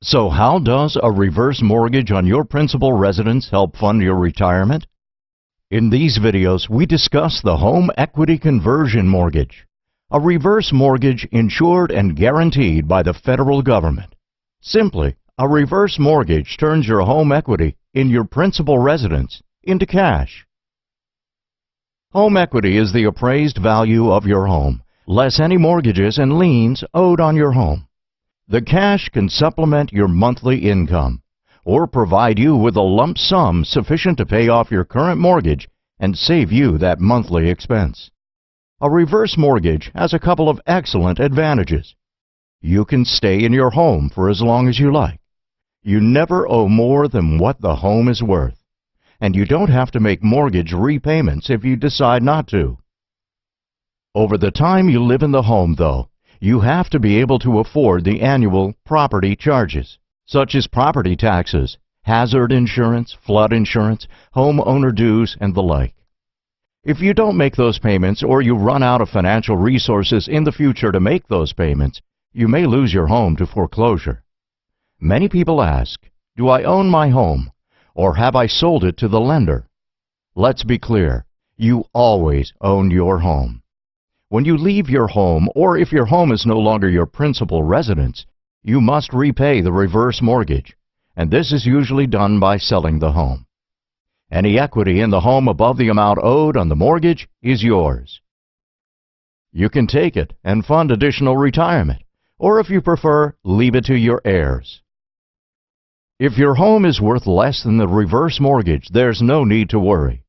So how does a reverse mortgage on your principal residence help fund your retirement? In these videos, we discuss the home equity conversion mortgage, a reverse mortgage insured and guaranteed by the federal government. Simply, a reverse mortgage turns your home equity in your principal residence into cash. Home equity is the appraised value of your home, less any mortgages and liens owed on your home. The cash can supplement your monthly income or provide you with a lump sum sufficient to pay off your current mortgage and save you that monthly expense. A reverse mortgage has a couple of excellent advantages. You can stay in your home for as long as you like. You never owe more than what the home is worth. And you don't have to make mortgage repayments if you decide not to. Over the time you live in the home, though, you have to be able to afford the annual property charges, such as property taxes, hazard insurance, flood insurance, homeowner dues, and the like. If you don't make those payments or you run out of financial resources in the future to make those payments, you may lose your home to foreclosure. Many people ask, "Do I own my home? Or have I sold it to the lender?" Let's be clear, you always own your home. When you leave your home, or if your home is no longer your principal residence, you must repay the reverse mortgage, and this is usually done by selling the home. Any equity in the home above the amount owed on the mortgage is yours. You can take it and fund additional retirement, or if you prefer, leave it to your heirs. If your home is worth less than the reverse mortgage, there's no need to worry.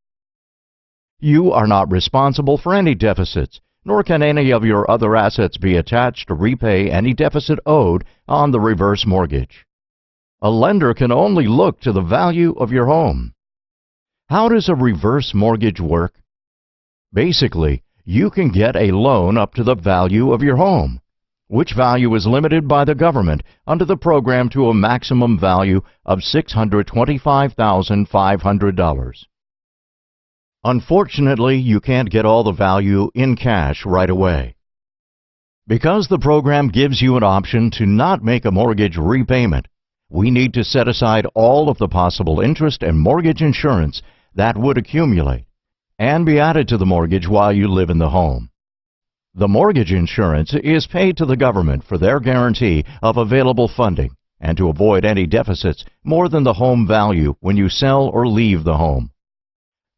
You are not responsible for any deficits, nor can any of your other assets be attached to repay any deficit owed on the reverse mortgage. A lender can only look to the value of your home. How does a reverse mortgage work? Basically, you can get a loan up to the value of your home, which value is limited by the government under the program to a maximum value of $625,500. Unfortunately, you can't get all the value in cash right away. Because the program gives you an option to not make a mortgage repayment, we need to set aside all of the possible interest and mortgage insurance that would accumulate and be added to the mortgage while you live in the home. The mortgage insurance is paid to the government for their guarantee of available funding and to avoid any deficits more than the home value when you sell or leave the home.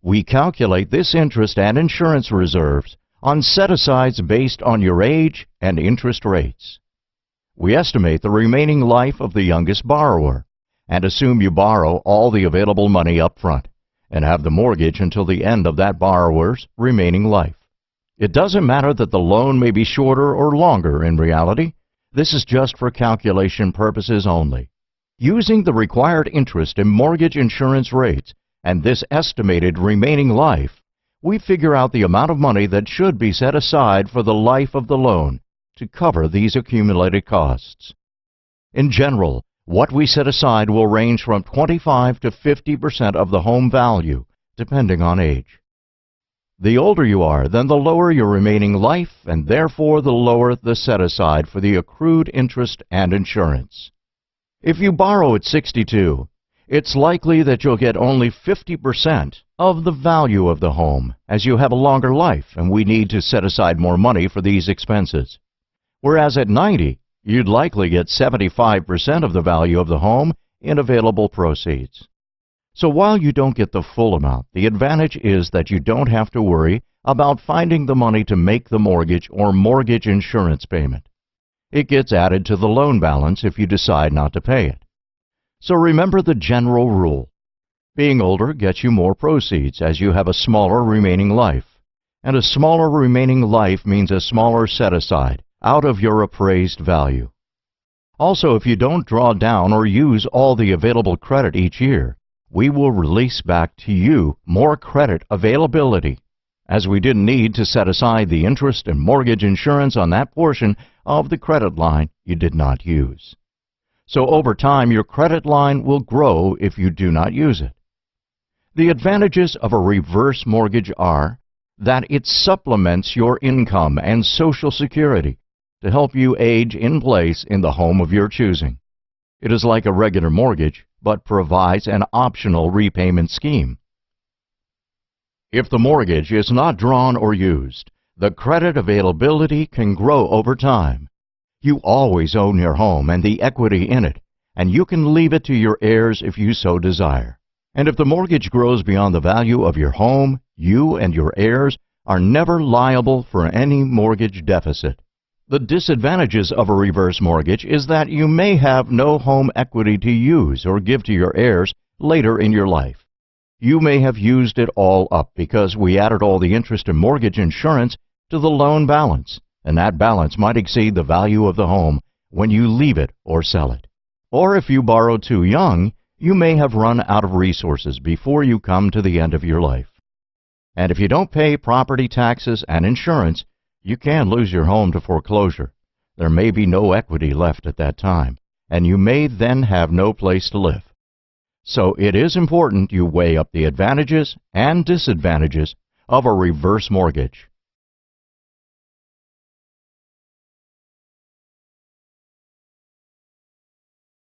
We calculate this interest and insurance reserves on set-asides based on your age and interest rates. We estimate the remaining life of the youngest borrower and assume you borrow all the available money up front and have the mortgage until the end of that borrower's remaining life. It doesn't matter that the loan may be shorter or longer in reality. This is just for calculation purposes only. Using the required interest and mortgage insurance rates and this estimated remaining life, we figure out the amount of money that should be set aside for the life of the loan to cover these accumulated costs. In general, what we set aside will range from 25 to 50% of the home value, depending on age. The older you are, then the lower your remaining life, and therefore the lower the set-aside for the accrued interest and insurance. If you borrow at 62, it's likely that you'll get only 50% of the value of the home, as you have a longer life and we need to set aside more money for these expenses. Whereas at 90, you'd likely get 75% of the value of the home in available proceeds. So while you don't get the full amount, the advantage is that you don't have to worry about finding the money to make the mortgage or mortgage insurance payment. It gets added to the loan balance if you decide not to pay it. So remember the general rule. Being older gets you more proceeds as you have a smaller remaining life. And a smaller remaining life means a smaller set-aside out of your appraised value. Also, if you don't draw down or use all the available credit each year, we will release back to you more credit availability, as we didn't need to set aside the interest and mortgage insurance on that portion of the credit line you did not use. So over time, your credit line will grow if you do not use it. The advantages of a reverse mortgage are that it supplements your income and Social Security to help you age in place in the home of your choosing. It is like a regular mortgage, but provides an optional repayment scheme. If the mortgage is not drawn or used, the credit availability can grow over time. You always own your home and the equity in it, and you can leave it to your heirs if you so desire. And if the mortgage grows beyond the value of your home, you and your heirs are never liable for any mortgage deficit. The disadvantages of a reverse mortgage is that you may have no home equity to use or give to your heirs later in your life. You may have used it all up because we added all the interest and mortgage insurance to the loan balance, and that balance might exceed the value of the home when you leave it or sell it. Or if you borrow too young, you may have run out of resources before you come to the end of your life. And if you don't pay property taxes and insurance, you can lose your home to foreclosure. There may be no equity left at that time, and you may then have no place to live. So it is important you weigh up the advantages and disadvantages of a reverse mortgage.